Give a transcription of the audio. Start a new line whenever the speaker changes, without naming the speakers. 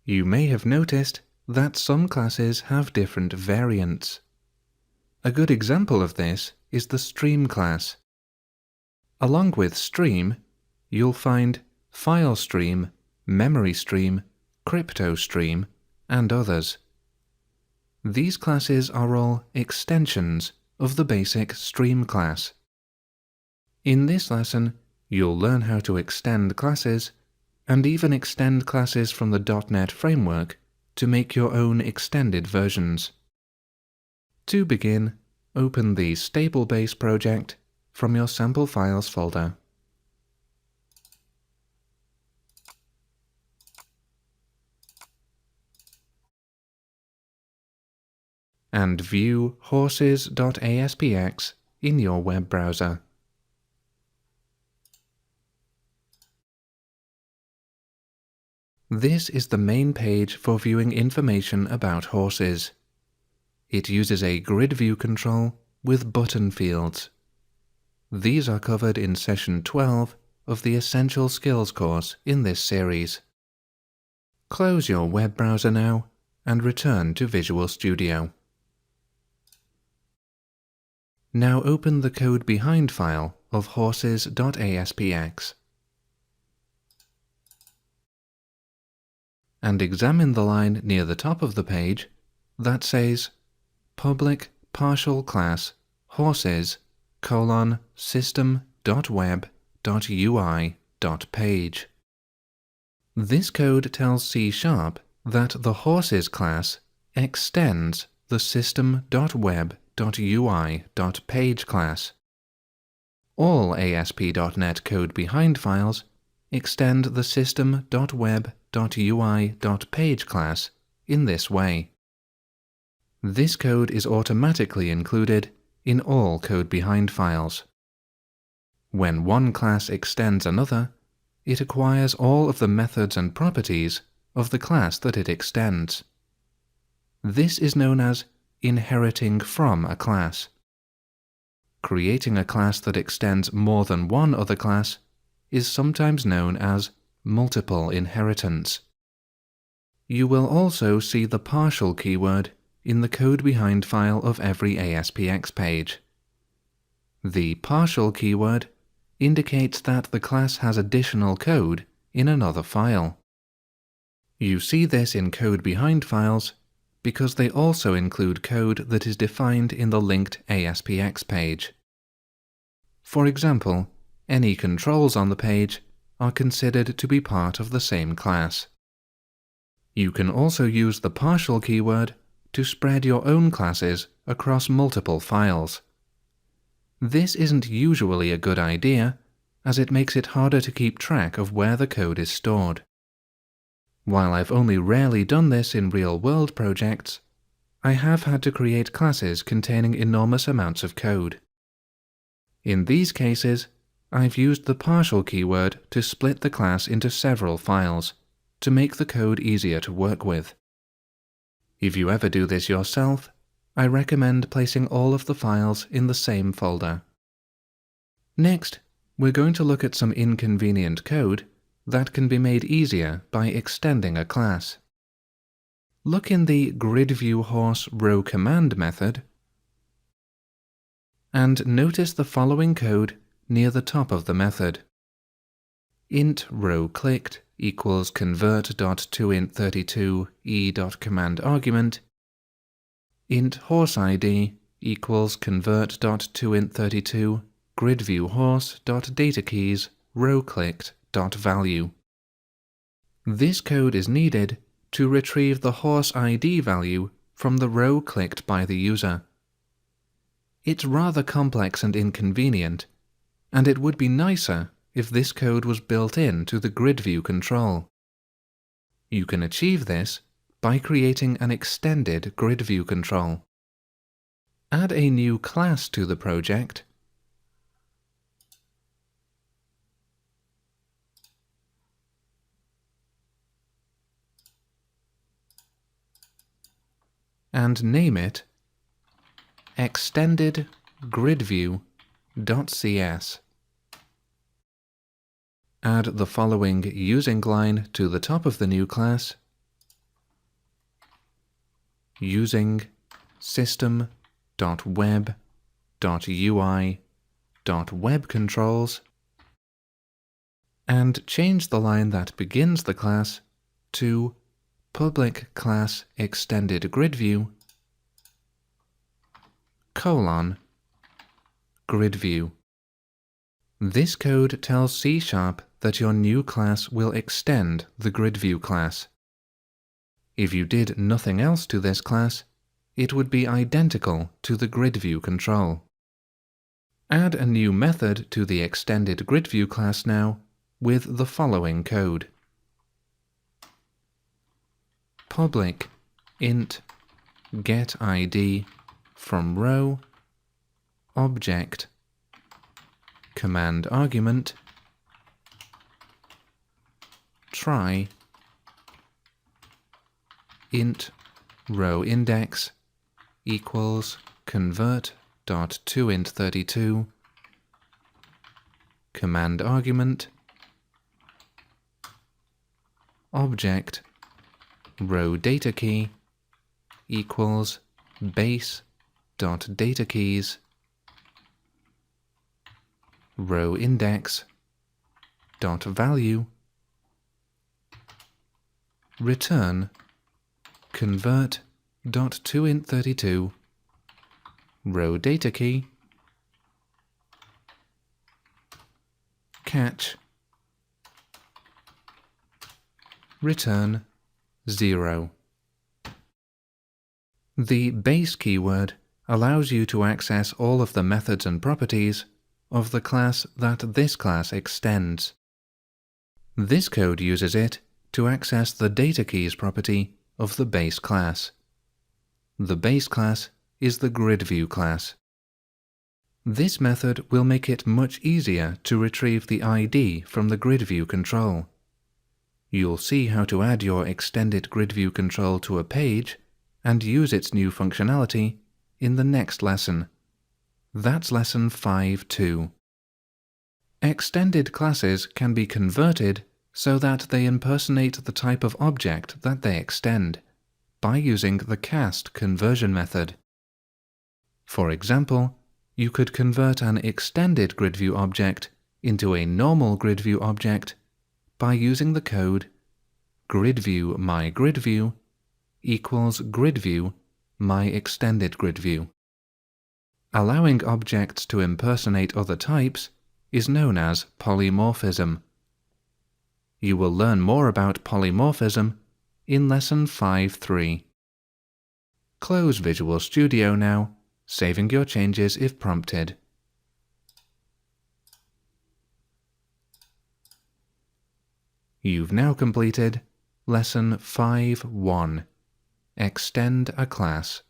You may have noticed that some classes have different variants. A good example of this is the Stream class. Along with Stream, you'll find File Stream, Memory Stream, Crypto Stream, and others. These classes are all extensions of the basic Stream class. In this lesson, you'll learn how to extend classes, and even extend classes from the .NET framework to make your own extended versions. To begin, open the Stable Base project from your Sample Files folder. And view horses.aspx in your web browser. This is the main page for viewing information about horses. It uses a grid view control with button fields. These are covered in Session 12 of the Essential Skills course in this series. Close your web browser now and return to Visual Studio. Now open the code behind file of horses.aspx and examine the line near the top of the page that says public partial class horses : system.web.ui.page. This code tells C# that the horses class extends the system.web.ui.page class. All ASP.NET code behind files extend the system.web.ui.page class in this way. This code is automatically included in all code behind files. When one class extends another, it acquires all of the methods and properties of the class that it extends. This is known as inheriting from a class. Creating a class that extends more than one other class is sometimes known as multiple inheritance. You will also see the partial keyword in the code behind file of every ASPX page. The partial keyword indicates that the class has additional code in another file. You see this in code behind files because they also include code that is defined in the linked ASPX page. For example, any controls on the page are considered to be part of the same class. You can also use the partial keyword to spread your own classes across multiple files. This isn't usually a good idea, as it makes it harder to keep track of where the code is stored. While I've only rarely done this in real-world projects, I have had to create classes containing enormous amounts of code. In these cases, I've used the partial keyword to split the class into several files to make the code easier to work with. If you ever do this yourself, I recommend placing all of the files in the same folder. Next, we're going to look at some inconvenient code that can be made easier by extending a class. Look in the gridViewHorse_rowCommand method and notice the following code near the top of the method. Int rowClicked equals convert.toInt32 e.command argument. Int horseID equals convert.toInt32 gridViewHorse.dataKeys rowClicked.value. This code is needed to retrieve the horse ID value from the row clicked by the user. It's rather complex and inconvenient, and it would be nicer if this code was built into the grid view control. You can achieve this by creating an extended grid view control. Add a new class to the project and name it extendedgridview.cs. Add the following using line to the top of the new class using system.web.ui.webControls and change the line that begins the class to public class extended grid view grid view. This code tells C# that your new class will extend the grid view class. If you did nothing else to this class, it would be identical to the grid view control. Add a new method to the extended grid view class now with the following code. Public int getID from row object command argument try int row index equals convert.toInt32 command argument object row data key equals base.datakeys row index dot value return convert.toInt32 row data key catch return 0. The base keyword allows you to access all of the methods and properties of the class that this class extends. This code uses it to access the data keys property of the base class. The base class is the grid view class. This method will make it much easier to retrieve the ID from the grid view control. You'll see how to add your extended grid view control to a page and use its new functionality in the next lesson. That's lesson 5.2. Extended classes can be converted so that they impersonate the type of object that they extend by using the cast conversion method. For example, you could convert an extended grid view object into a normal grid view object by using the code gridView myGridView equals gridView myExtendedGridView. Allowing objects to impersonate other types is known as polymorphism. You will learn more about polymorphism in lesson 5.3. Close Visual Studio now, saving your changes if prompted. You've now completed lesson 5.1. Extend a class.